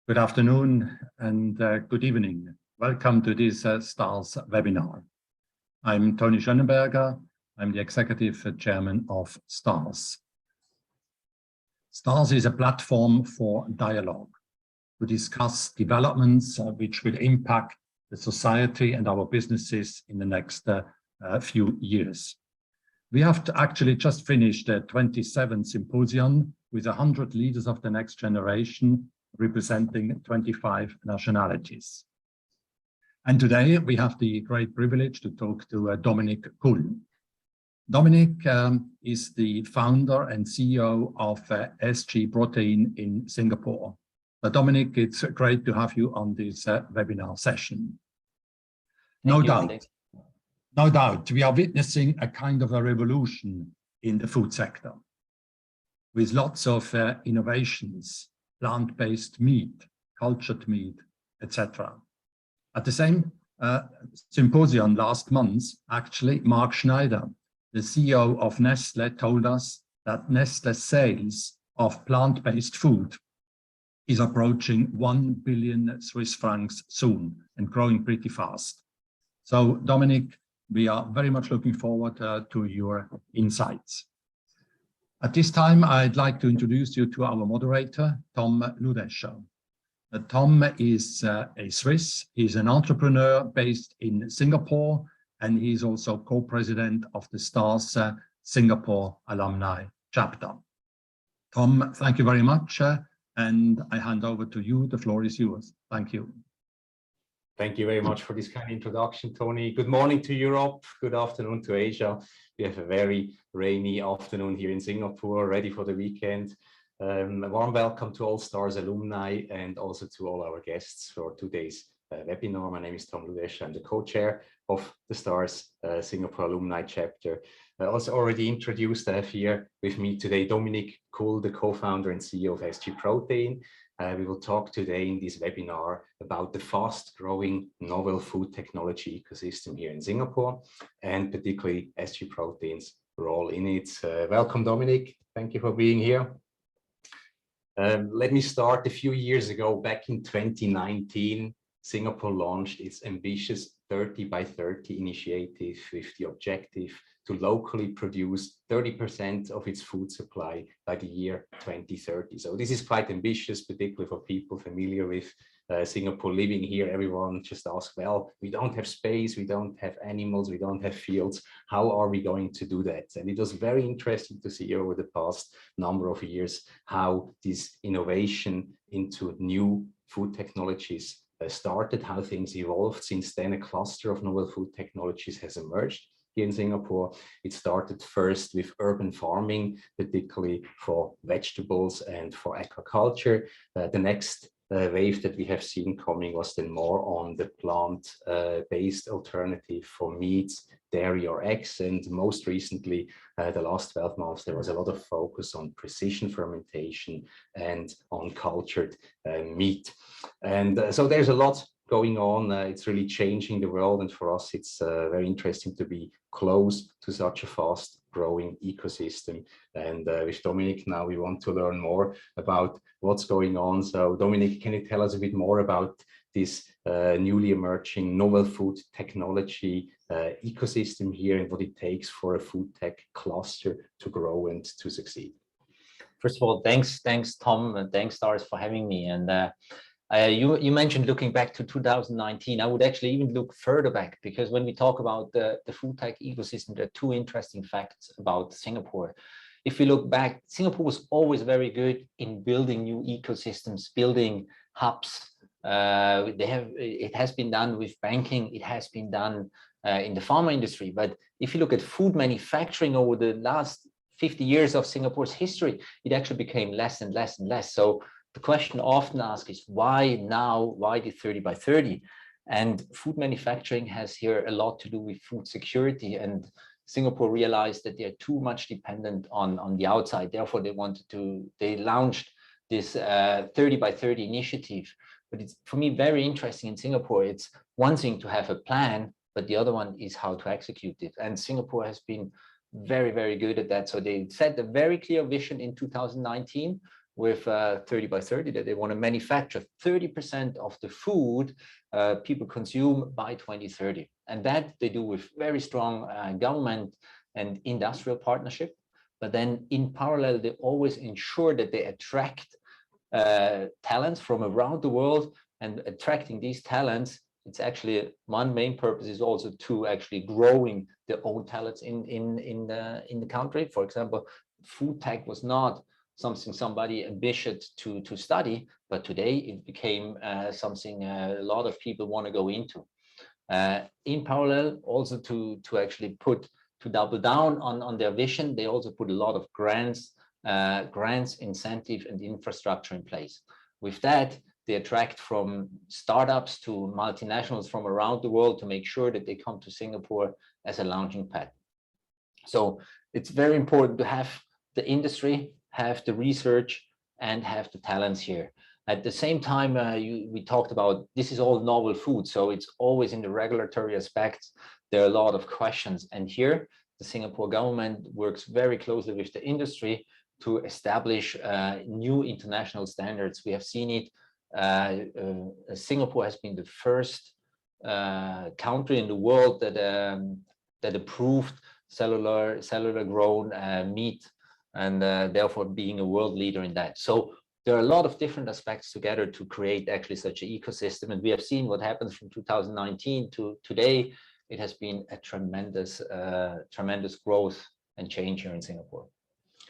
Good afternoon and good evening. Welcome to this STARS webinar. I'm Tony Schönenberger. I'm the Executive Chairman of STARS. STARS is a platform for dialogue to discuss developments which will impact the society and our businesses in the next few years. We have actually just finished the 27th symposium with 100 leaders of the next generation representing 25 nationalities. And today we have the great privilege to talk to Dominique KULL. Dominique is the founder and CEO of SGProtein in Singapore. Dominique, it's great to have you on this webinar session. No doubt, we are witnessing a kind of a revolution in the food sector with lots of innovations, plant-based meat, cultured meat, etc. At the same symposium last month, actually, Mark Schneider, the CEO of Nestlé, told us that Nestlé's sales of plant-based food is approaching 1 billion Swiss francs soon and growing pretty fast. So, Dominique, we are very much looking forward to your insights. At this time, I'd like to introduce you to our moderator, Tom LUDESCHER. Tom is a Swiss. He's an entrepreneur based in Singapore, and he's also co-president of the STARS Singapore alumni chapter. Tom, thank you very much, and I hand over to you. The floor is yours. Thank you. Thank you very much for this kind introduction, Tony. Good morning to Europe. Good afternoon to Asia. We have a very rainy afternoon here in Singapore, ready for the weekend. A warm welcome to all STARS alumni and also to all our guests for today's webinar. My name is Tom LUDESCHER. I'm the co-chair of the STARS Singapore alumni chapter. I also already introduced, I have here with me today Dominique KULL, the co-founder and CEO of SGProtein. We will talk today in this webinar about the fast-growing novel food technology ecosystem here in Singapore, and particularly SGProtein's role in it. Welcome, Dominique. Thank you for being here. Let me start. A few years ago, back in 2019, Singapore launched its ambitious 30 by 30 initiative with the objective to locally produce 30% of its food supply by the year 2030. So this is quite ambitious, particularly for people familiar with Singapore living here. Everyone just asks, well, we don't have space, we don't have animals, we don't have fields. How are we going to do that? And it was very interesting to see over the past number of years how this innovation into new food technologies started, how things evolved. Since then, a cluster of novel food technologies has emerged here in Singapore. It started first with urban farming, particularly for vegetables and for aquaculture. The next wave that we have seen coming was then more on the plant-based alternative for meats, dairy or eggs. And most recently, the last 12 months, there was a lot of focus on precision fermentation and on cultured meat. And so there's a lot going on. It's really changing the world, and for us it's very interesting to be close to such a fast growing ecosystem. And with Dominique now we want to learn more about what's going on. So Dominique, can you tell us a bit more about this newly emerging novel food technology ecosystem here and what it takes for a food tech cluster to grow and to succeed? First of all, thanks Tom, and thanks STARS for having me. And you mentioned looking back to 2019. I would actually even look further back, because when we talk about the food tech ecosystem, there are two interesting facts about Singapore. If we look back, Singapore was always very good in building new ecosystems, building hubs. It has been done with banking, it has been done in the pharma industry. But if you look at food manufacturing over the last 50 years of Singapore's history, it actually became less and less and less. So the question often asked is, why now? Why the 30 by 30? And food manufacturing has here a lot to do with food security. And Singapore realized that they are too much dependent on the outside. Therefore, they launched this 30 by 30 initiative. But it's, for me, very interesting in Singapore. It's one thing to have a plan, but the other one is how to execute it. And Singapore has been very, very good at that. So they set a very clear vision in 2019, with 30 by 30, that they want to manufacture 30% of the food people consume by 2030. And that they do with very strong government and industrial partnership. But then in parallel, they always ensure that they attract talents from around the world, and attracting these talents, it's actually one main purpose is also to actually growing their own talents in the country. For example, food tech was not something somebody ambitious to study, but today it became something a lot of people want to go into. In parallel, also to actually double down on their vision, they also put a lot of grants, incentive, and infrastructure in place. With that, they attract from startups to multinationals from around the world to make sure that they come to Singapore as a launching pad. So it's very important to have the industry, have the research, and have the talents here. At the same time, we talked about this is all novel food, so it's always in the regulatory aspects. There are a lot of questions, and here the Singapore government works very closely with the industry to establish new international standards. We have seen it. Singapore has been the first country in the world that approved cellular grown meat, and therefore being a world leader in that. So there are a lot of different aspects together to create actually such an ecosystem, and we have seen what happens from 2019 to today. It has been a tremendous growth and change here in Singapore.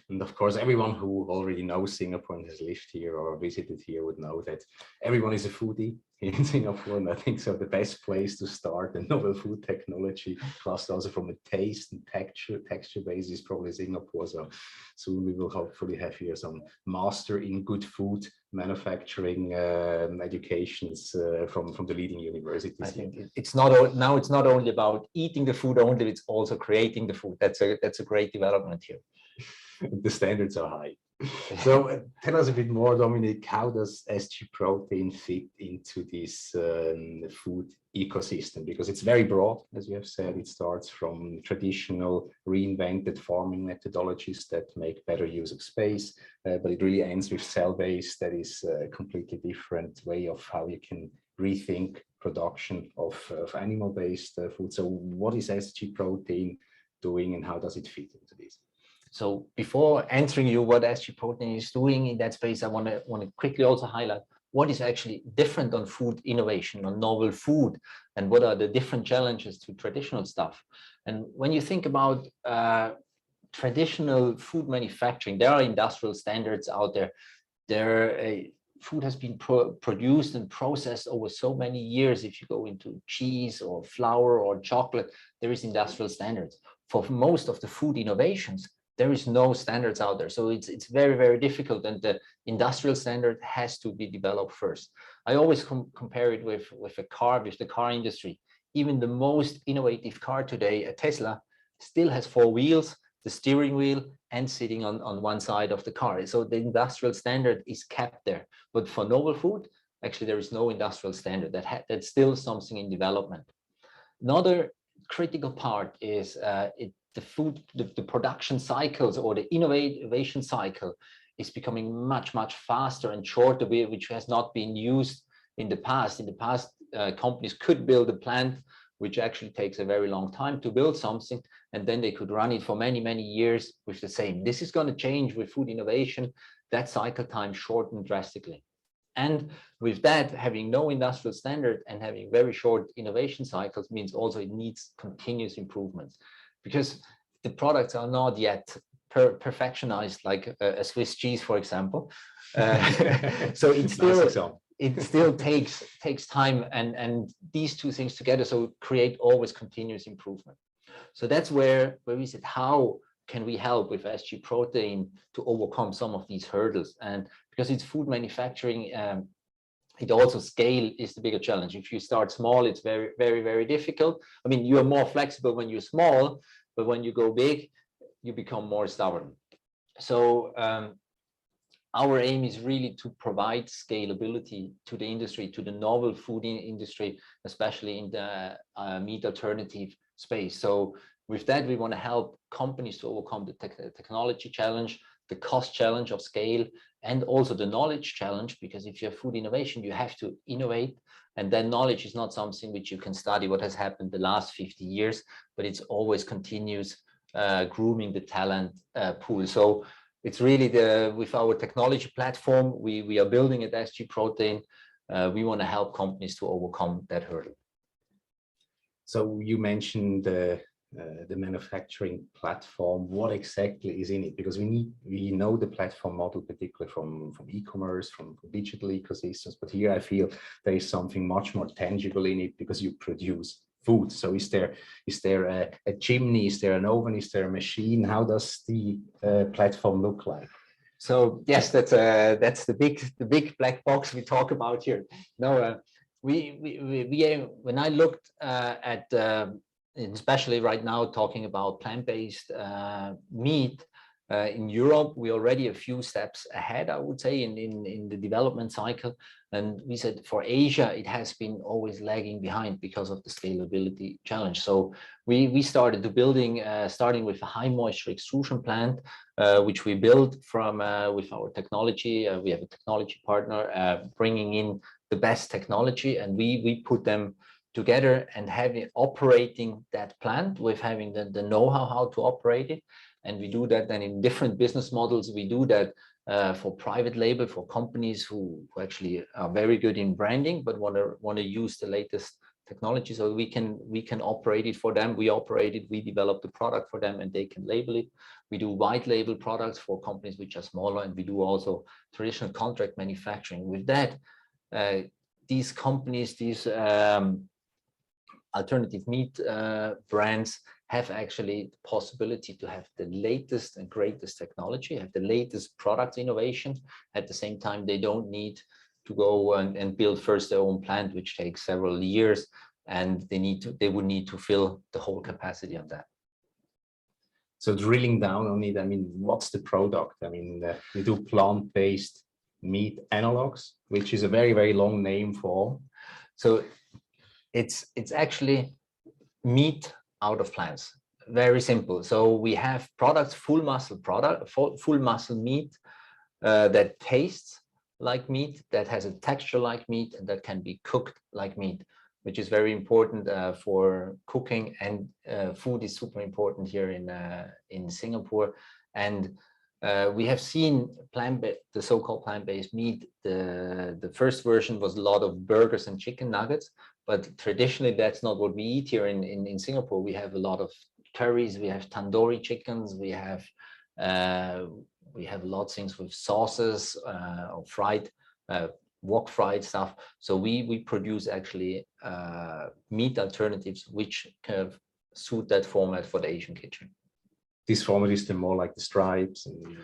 And of course, everyone who already knows Singapore and has lived here or visited here would know that everyone is a foodie here in Singapore. And I think so the best place to start a novel food technology, plus also from a taste and texture basis, is probably Singapore. So soon we will hopefully have here some master in good food manufacturing educations from the leading universities. I think it's not only about eating the food only, it's also creating the food. That's a great development here. The standards are high. So tell us a bit more, Dominique, how does SGProtein fit into this food ecosystem? Because it's very broad, as you have said. It starts from traditional reinvented farming methodologies that make better use of space, but it really ends with cell-based. That is a completely different way of how you can rethink production of animal-based food. So what is SGProtein doing, and how does it fit into this? So before answering you what SGProtein is doing in that space, I want to quickly also highlight what is actually different on food innovation, on novel food, and what are the different challenges to traditional stuff. And when you think about traditional food manufacturing, there are industrial standards out there. Food has been produced and processed over so many years. If you go into cheese or flour or chocolate, there is industrial standards. For most of the food innovations, there is no standards out there. So it's very, very difficult, and the industrial standard has to be developed first. I always compare it with the car industry. Even the most innovative car today, a Tesla, still has 4 wheels, the steering wheel, and sitting on one side of the car. So the industrial standard is kept there. But for novel food, actually there is no industrial standard. That's still something in development. Another critical part is the production cycles, or the innovation cycle, is becoming much, much faster and shorter, which has not been used in the past. In the past, companies could build a plant, which actually takes a very long time to build something, and then they could run it for many, many years with the same. This is going to change with food innovation. That cycle time shortened drastically. And with that, having no industrial standard and having very short innovation cycles means also it needs continuous improvements, because the products are not yet perfectionized like a Swiss cheese, for example. So it still takes time, and these two things together so create always continuous improvement. So that's where we said, how can we help with SGProtein to overcome some of these hurdles? And because it's food manufacturing, it also scale is the bigger challenge. If you start small, it's very, very, very difficult. I mean, you are more flexible when you're small, but when you go big, you become more stubborn. So our aim is really to provide scalability to the industry, to the novel food industry, especially in the meat alternative space. So with that, we want to help companies to overcome the technology challenge, the cost challenge of scale and also the knowledge challenge, because if you have food innovation, you have to innovate. And then knowledge is not something which you can study what has happened the last 50 years, but it's always continues grooming the talent pool. So it's really with our technology platform we are building at SGProtein, we want to help companies to overcome that hurdle. So you mentioned the manufacturing platform. What exactly is in it? Because we know the platform model, particularly from e-commerce, from digital ecosystems. But here I feel there is something much more tangible in it because you produce food. So is there a chimney? Is there an oven? Is there a machine? How does the platform look like? So yes, that's the big black box we talk about here. No, when I looked at especially right now talking about plant-based meat in Europe, we're already a few steps ahead, I would say, in the development cycle. And we said for Asia, it has been always lagging behind because of the scalability challenge. So we started starting with a high moisture extrusion plant, which we built from with our technology. We have a technology partner bringing in the best technology, and we put them together and operating that plant with having the know-how how to operate it. And we do that then in different business models. We do that for private label, for companies who actually are very good in branding but want to use the latest technology, so we can operate it for them. We operate it, we develop the product for them, and they can label it. We do white label products for companies which are smaller, and we do also traditional contract manufacturing. With that, these companies, these alternative meat brands have actually the possibility to have the latest and greatest technology, have the latest product innovation. At the same time, they don't need to go and build first their own plant, which takes several years, and they would need to fill the whole capacity of that. So drilling down on it, I mean, what's the product? I mean, we do plant-based meat analogs, which is a very, very long name for. So it's actually meat out of plants. Very simple. So we have products, full muscle meat that tastes like meat, that has a texture like meat, and that can be cooked like meat, which is very important for cooking, and food is super important here in Singapore. And we have seen the so-called plant-based meat. The first version was a lot of burgers and chicken nuggets, but traditionally that's not what we eat here in Singapore. We have a lot of curries, we have tandoori chickens, we have a lot of things with sauces or fried, wok fried stuff. So we produce actually meat alternatives which kind of suit that format for the Asian kitchen. This format is more like the stripes and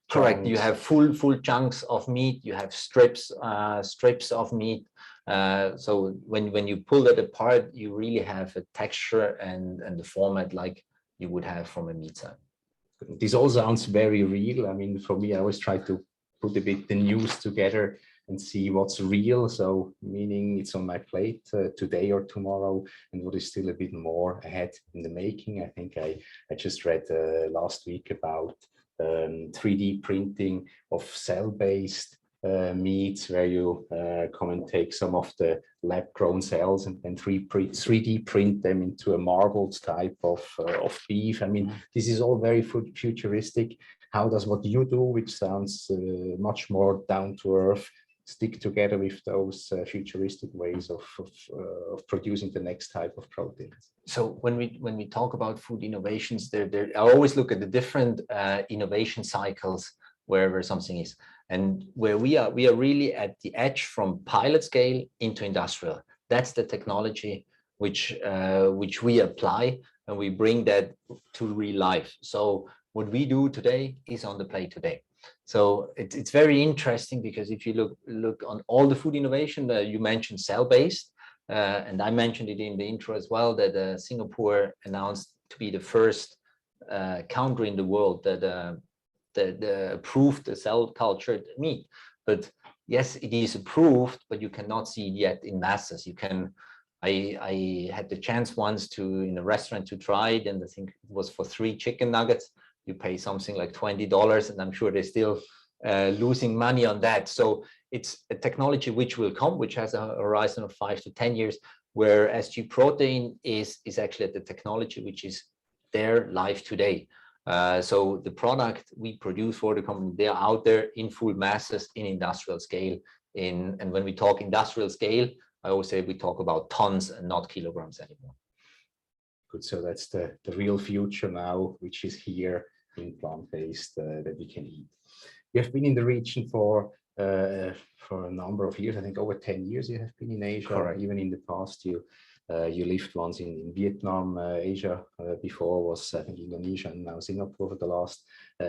correct. You have full chunks of meat. You have strips of meat. So when you pull that apart, you really have a texture and the format like you would have from a meat side. This all sounds very real. I mean, for me, I always try to put a bit the news together and see what's real. So meaning it's on my plate today or tomorrow, and what is still a bit more ahead in the making. I think I just read last week about 3D printing of cell-based meats, where you come and take some of the lab-grown cells and then 3D print them into a marbled type of beef. I mean, this is all very futuristic. How does what you do, which sounds much more down to earth, stick together with those futuristic ways of producing the next type of proteins? So when we talk about food innovations, I always look at the different innovation cycles wherever something is, and where we are really at the edge from pilot scale into industrial. That's the technology which we apply, and we bring that to real life. So what we do today is on the plate today. So it's very interesting, because if you look on all the food innovation, you mentioned cell-based, and I mentioned it in the intro as well, that Singapore announced to be the first country in the world that approved the cell cultured meat. But yes, it is approved, but you cannot see it yet in masses. I had the chance once in a restaurant to try it, and I think it was for 3 chicken nuggets. you pay something like $20, and I'm sure they're still losing money on that. So it's a technology which will come, which has a horizon of 5 to 10 years, where SGProtein is actually at the technology which is there live today. So the product we produce for the company, they are out there in full masses in industrial scale. And when we talk industrial scale, I always say we talk about tons and not kilograms anymore. Good. So that's the real future now, which is here in plant-based that we can eat. You have been in the region for a number of years. I think over 10 years you have been in Asia. Correct. Even in the past, you lived once in Vietnam. Asia before was, I think, Indonesia, and now Singapore for the last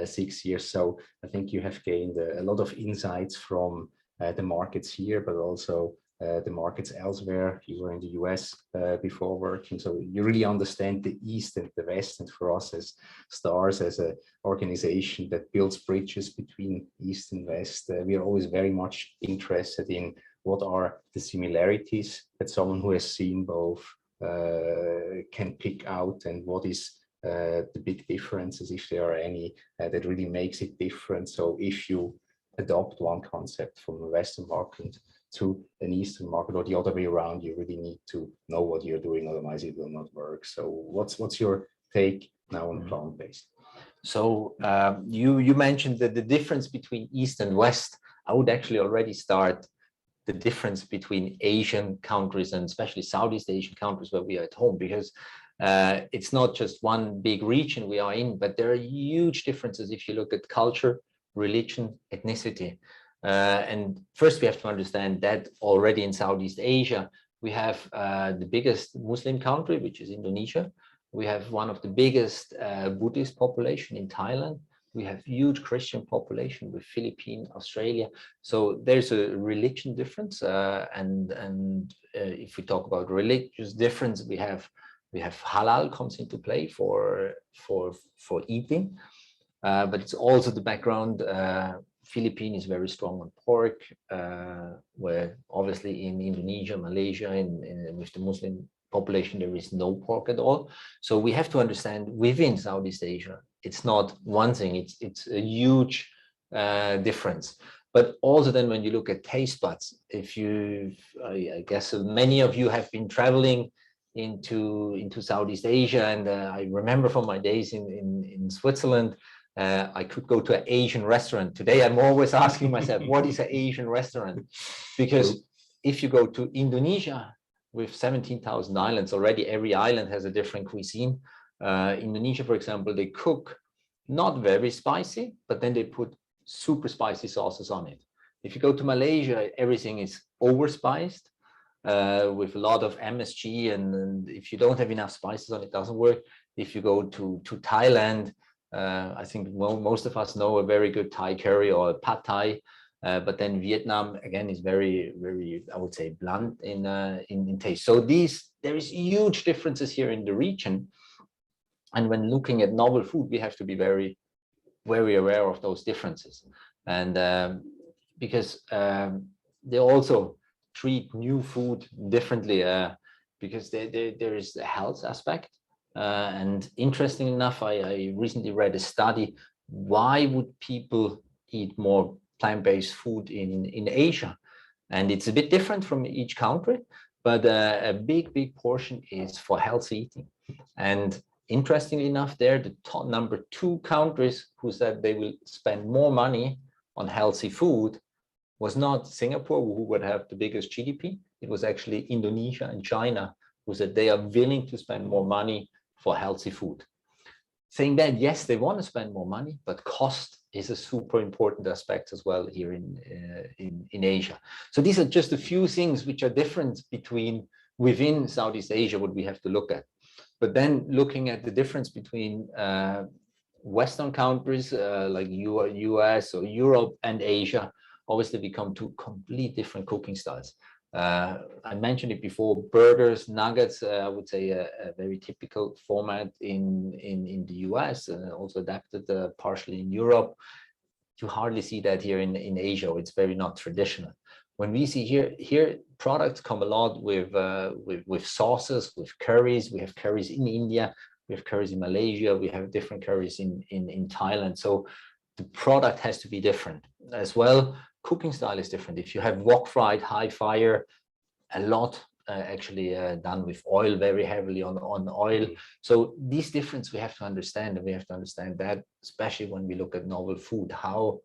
6 years. So I think you have gained a lot of insights from the markets here, but also the markets elsewhere. You were in the US before working, so you really understand the East and the West. And for us as STARS, as an organization that builds bridges between East and West, we are always very much interested in what are the similarities that someone who has seen both can pick out, and what is the big differences, if there are any, that really makes it different. So if you adopt one concept from a Western market to an Eastern market, or the other way around, you really need to know what you're doing, otherwise it will not work. So what's your take now on plant-based? So you mentioned that the difference between East and West. I would actually already start the difference between Asian countries, and especially Southeast Asian countries where we are at home, because it's not just one big region we are in, but there are huge differences if you look at culture, religion, ethnicity. And first we have to understand that already in Southeast Asia, we have the biggest Muslim country, which is Indonesia. We have one of the biggest Buddhist population in Thailand. We have huge Christian population with Philippines, Australia. So there's a religion difference. And if we talk about religious difference, we have halal comes into play for eating. But it's also the background. Philippines is very strong on pork, where obviously in Indonesia, Malaysia, with the Muslim population, there is no pork at all. So we have to understand within Southeast Asia, it's not one thing, it's a huge difference. But also then when you look at taste buds, I guess many of you have been traveling into Southeast Asia, and I remember from my days in Switzerland, I could go to an Asian restaurant. Today, I'm always asking myself, what is an Asian restaurant? Because if you go to Indonesia with 17,000 islands, already every island has a different cuisine. Indonesia, for example, they cook not very spicy, but then they put super spicy sauces on it. If you go to Malaysia, everything is overspiced with a lot of MSG, and if you don't have enough spices on it, it doesn't work. If you go to Thailand, I think most of us know a very good Thai curry or pad Thai, but then Vietnam again is very, very, I would say, blunt in taste. So there is huge differences here in the region, and when looking at novel food, we have to be very, very aware of those differences, and because they also treat new food differently, because there is the health aspect. And interesting enough, I recently read a study, why would people eat more plant-based food in Asia? And it's a bit different from each country, but a big portion is for healthy eating. And interestingly enough, they're the top number 2 countries who said they will spend more money on healthy food was not Singapore, who would have the biggest GDP. It was actually Indonesia and China, who said they are willing to spend more money for healthy food. Saying that, yes, they want to spend more money, but cost is a super important aspect as well here in Asia. So these are just a few things which are different within Southeast Asia, what we have to look at. But then looking at the difference between Western countries like US or Europe and Asia, obviously we come to complete different cooking styles. I mentioned it before, burgers, nuggets, I would say a very typical format in the US, also adapted partially in Europe. You hardly see that here in Asia. It's very not traditional. When we see here products come a lot with sauces, with curries. We have curries in India, we have curries in Malaysia, we have different curries in Thailand. So the product has to be different as well. Cooking style is different. If you have wok fried, high fire, a lot actually done with oil, very heavily on oil. So these differences we have to understand, and we have to understand that, especially when we look at novel food, how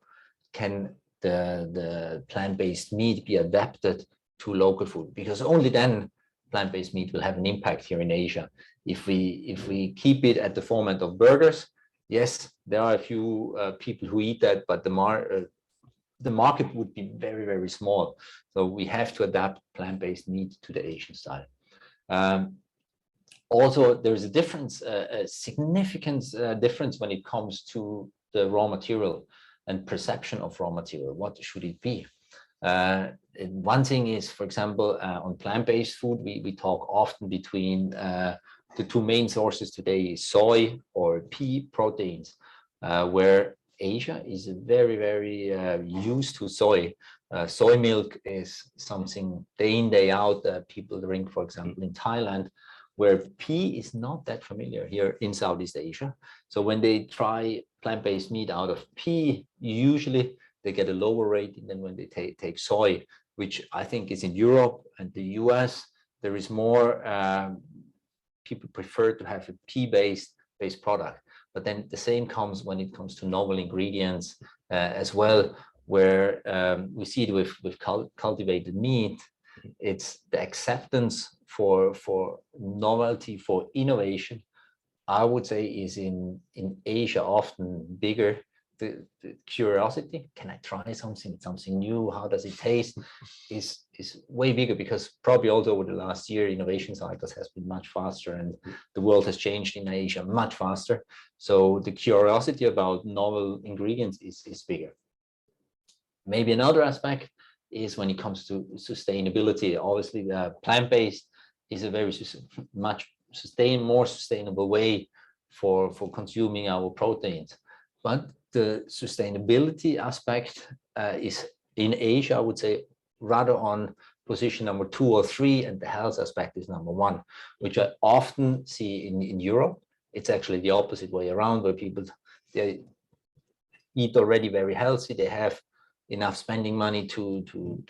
can the plant-based meat be adapted to local food? Because only then plant-based meat will have an impact here in Asia. If we keep it at the format of burgers, yes, there are a few people who eat that, but the market would be very, very small. So we have to adapt plant-based meat to the Asian style. Also, there's a difference, a significant difference when it comes to the raw material and perception of raw material. What should it be? One thing is, for example, on plant-based food, we talk often between the two main sources today, soy or pea proteins, where Asia is very, very used to soy. Soy milk is something day in, day out people drink, for example, in Thailand, where pea is not that familiar here in Southeast Asia. So when they try plant-based meat out of pea, usually they get a lower rating than when they take soy, which I think is in Europe and the US. There is more, people prefer to have a pea-based product. But then the same comes when it comes to novel ingredients as well, where we see it with cultivated meat. It's the acceptance for novelty, for innovation, I would say, is in Asia often bigger. The curiosity, can I try something new? How does it taste? Is way bigger, because probably also over the last year, innovation cycles has been much faster, and the world has changed in Asia much faster. So the curiosity about novel ingredients is bigger. Maybe another aspect is when it comes to sustainability. Obviously, the plant-based is a very more sustainable way for consuming our proteins. But the sustainability aspect is in Asia, I would say, rather on position number 2 or 3, and the health aspect is number 1, which I often see in Europe. It's actually the opposite way around, where people, they eat already very healthy. They have enough spending money to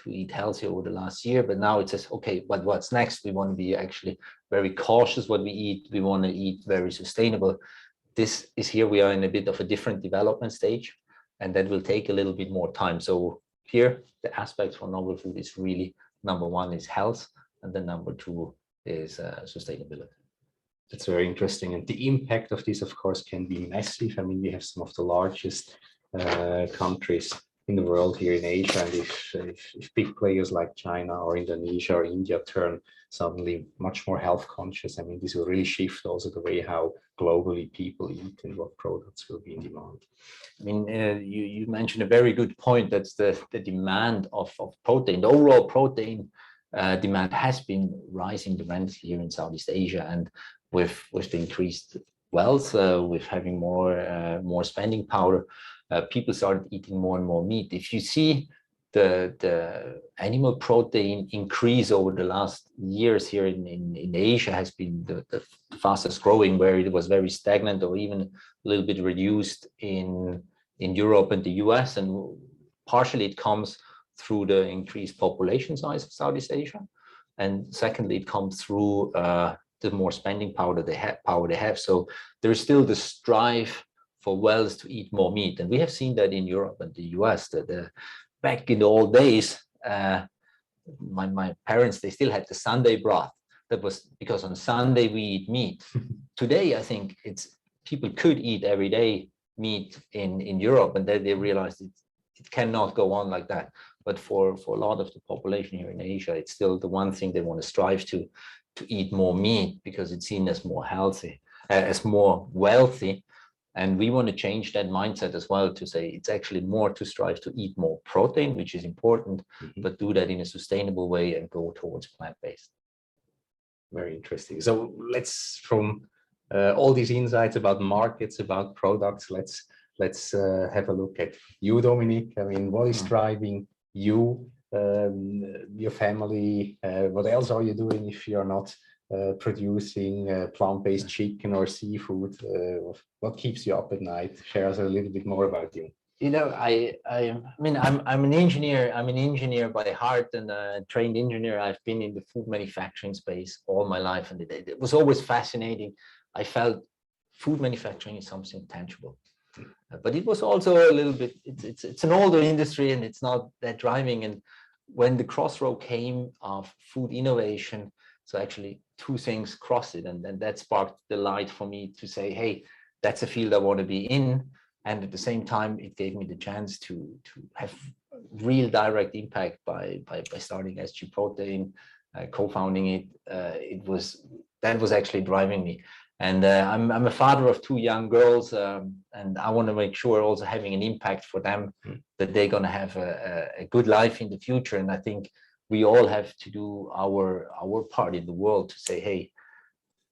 eat healthy over the last year, but now it says, okay, but what's next? We want to be actually very cautious what we eat. We want to eat very sustainable. This is here we are in a bit of a different development stage, and that will take a little bit more time. So here the aspect for novel food is really number 1 is health, and then number 2 is sustainability. That's very interesting, and the impact of this, of course, can be massive. I mean, we have some of the largest countries in the world here in Asia, and if big players like China or Indonesia or India turn suddenly much more health conscious, I mean, this will really shift also the way how globally people eat and what products will be in demand. I mean, you mentioned a very good point. That's the demand of protein. The overall protein demand has been rising tremendously here in Southeast Asia, and with the increased wealth, with having more spending power, people started eating more and more meat. If you see the animal protein increase over the last years here in Asia has been the fastest growing, where it was very stagnant or even a little bit reduced in Europe and the US, and partially it comes through the increased population size of Southeast Asia, and secondly it comes through the more spending power they have. So there's still the strive for wealth to eat more meat, and we have seen that in Europe and the US. That back in the old days, my parents, they still had the Sunday broth. That was because on Sunday we eat meat. Today, I think people could eat every day meat in Europe, and then they realized it cannot go on like that. But for a lot of the population here in Asia, it's still the one thing they want to strive to eat more meat, because it's seen as more healthy, as more wealthy. And we want to change that mindset as well, to say it's actually more to strive to eat more protein, which is important, but do that in a sustainable way and go towards plant-based. Very interesting. So let's, from all these insights about markets, about products, let's have a look at you, Dominique. I mean, what is driving you, your family? What else are you doing if you're not producing plant-based chicken or seafood? What keeps you up at night? Share us a little bit more about you. You know, I mean, I'm an engineer. I'm an engineer by heart and a trained engineer. I've been in the food manufacturing space all my life, and it was always fascinating. I felt food manufacturing is something tangible, but it was also a little bit. It's an older industry, and it's not that driving. And when the crossroad came of food innovation, so actually two things crossed it, and that sparked the light for me to say, hey, that's a field I want to be in. And at the same time, it gave me the chance to have real direct impact by starting SGProtein, co-founding it. That was actually driving me. And I'm a father of two young girls, and I want to make sure also having an impact for them, that they're going to have a good life in the future. And I think we all have to do our part in the world to say, hey,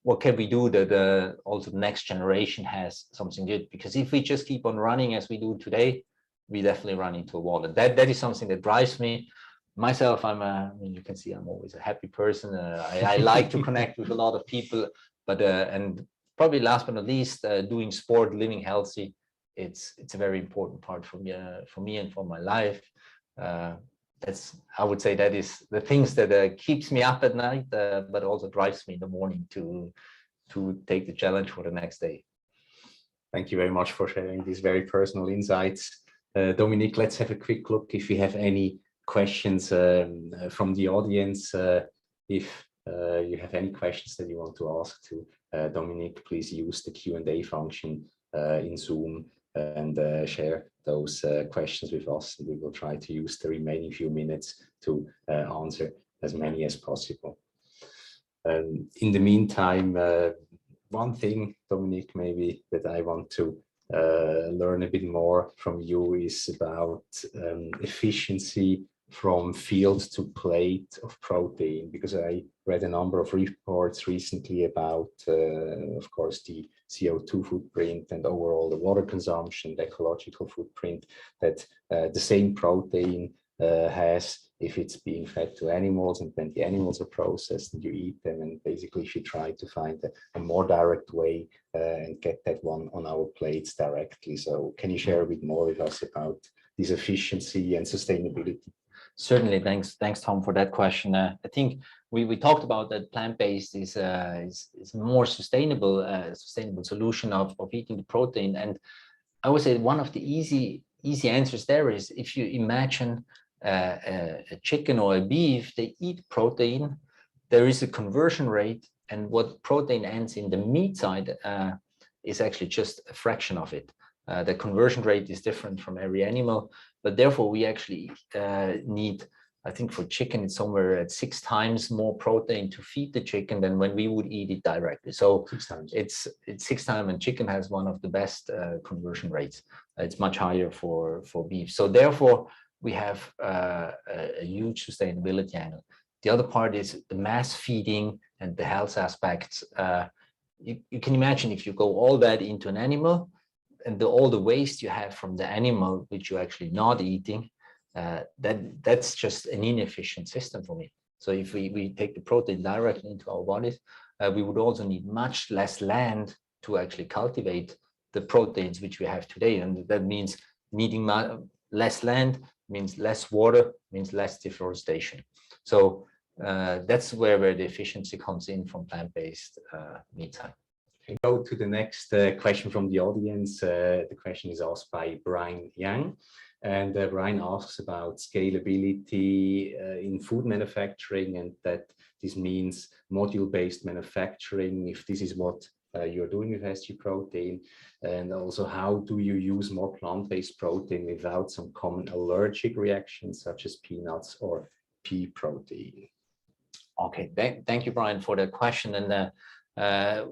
what can we do that also the next generation has something good? Because if we just keep on running as we do today, we definitely run into a wall. And that is something that drives me. Myself, I mean, you can see I'm always a happy person. I like to connect with a lot of people, but and probably last but not least, doing sport, living healthy, it's a very important part for me and for my life. I would say that is the things that keeps me up at night, but also drives me in the morning to take the challenge for the next day. Thank you very much for sharing these very personal insights. Dominique, let's have a quick look if we have any questions from the audience. If you have any questions that you want to ask to Dominique, please use the Q&A function in Zoom and share those questions with us, and we will try to use the remaining few minutes to answer as many as possible. In the meantime, one thing, Dominique, maybe that I want to learn a bit more from you is about efficiency from field to plate of protein, because I read a number of reports recently about, of course, the CO2 footprint and overall the water consumption, the ecological footprint that the same protein has if it's being fed to animals, and then the animals are processed and you eat them. And basically, if you try to find a more direct way and get that one on our plates directly. So can you share a bit more with us about this efficiency and sustainability? Certainly, thanks, Tom, for that question. I think we talked about that plant-based is a more sustainable solution of eating the protein. And I would say one of the easy answers there is, if you imagine a chicken or a beef, they eat protein, there is a conversion rate, and what protein ends in the meat side is actually just a fraction of it. The conversion rate is different from every animal, but therefore we actually need, I think for chicken, it's somewhere at 6 times more protein to feed the chicken than when we would eat it directly. So 6 times. It's 6 times, and chicken has one of the best conversion rates. It's much higher for beef. So therefore we have a huge sustainability angle. The other part is the mass feeding and the health aspects. You can imagine if you go all that into an animal, and all the waste you have from the animal, which you're actually not eating, that's just an inefficient system for me. So if we take the protein directly into our bodies, we would also need much less land to actually cultivate the proteins which we have today. And that means needing less land, means less water, means less deforestation. So that's where the efficiency comes in from plant-based meat side. Go to the next question from the audience. The question is asked by Brian Yang, and Brian asks about scalability in food manufacturing, and that this means module-based manufacturing, if this is what you're doing with SGProtein, and also how do you use more plant-based protein without some common allergic reactions such as peanuts or pea protein? Okay, thank you, Brian, for the question. And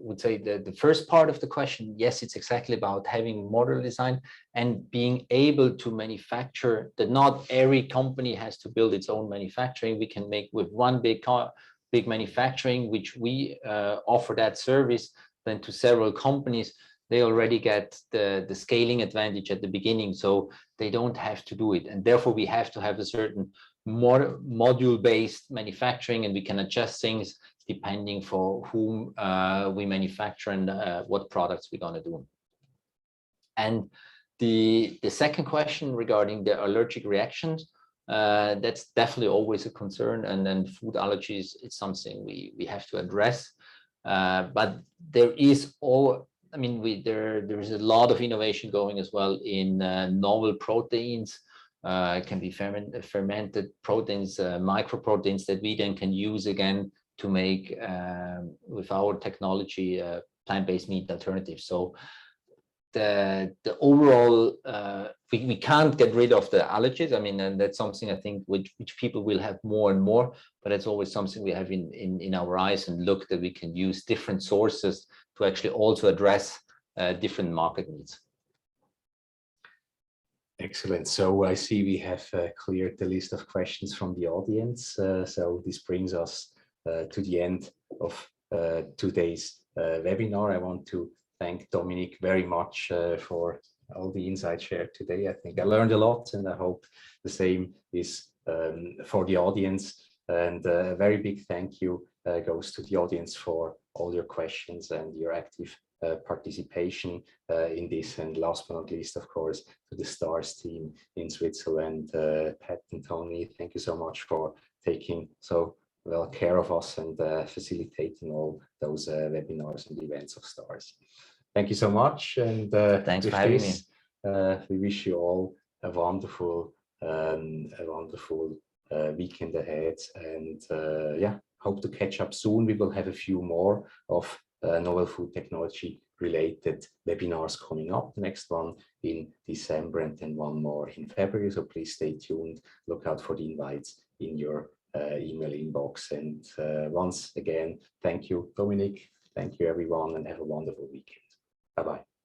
would say the first part of the question, yes, it's exactly about having modular design and being able to manufacture that not every company has to build its own manufacturing. We can make with one big manufacturing, which we offer that service then to several companies. They already get the scaling advantage at the beginning, so they don't have to do it. And therefore we have to have a certain module-based manufacturing, and we can adjust things depending for whom we manufacture and what products we're going to do. And the second question regarding the allergic reactions, that's definitely always a concern, and then food allergies, it's something we have to address. But there is there is a lot of innovation going as well in novel proteins. It can be fermented proteins, microproteins that we then can use again to make with our technology plant-based meat alternatives. So the overall we can't get rid of the allergies. I mean, and that's something I think which people will have more and more, but it's always something we have in our eyes and look that we can use different sources to actually also address different market needs. Excellent. So I see we have cleared the list of questions from the audience. So this brings us to the end of today's webinar. I want to thank Dominique very much for all the insights shared today. I think I learned a lot, and I hope the same is for the audience. And a very big thank you goes to the audience for all your questions and your active participation in this. And last but not least, of course, to the STARS team in Switzerland, Pat and Tony, thank you so much for taking so well care of us and facilitating all those webinars and events of STARS. Thank you so much, and thanks for having me. We wish you all a wonderful weekend ahead, and yeah, hope to catch up soon. We will have a few more of novel food technology related webinars coming up. The next one in December, and then one more in February. So please stay tuned. Look out for the invites in your email inbox. And once again, thank you, Dominique. Thank you, everyone, and have a wonderful weekend. Bye-bye.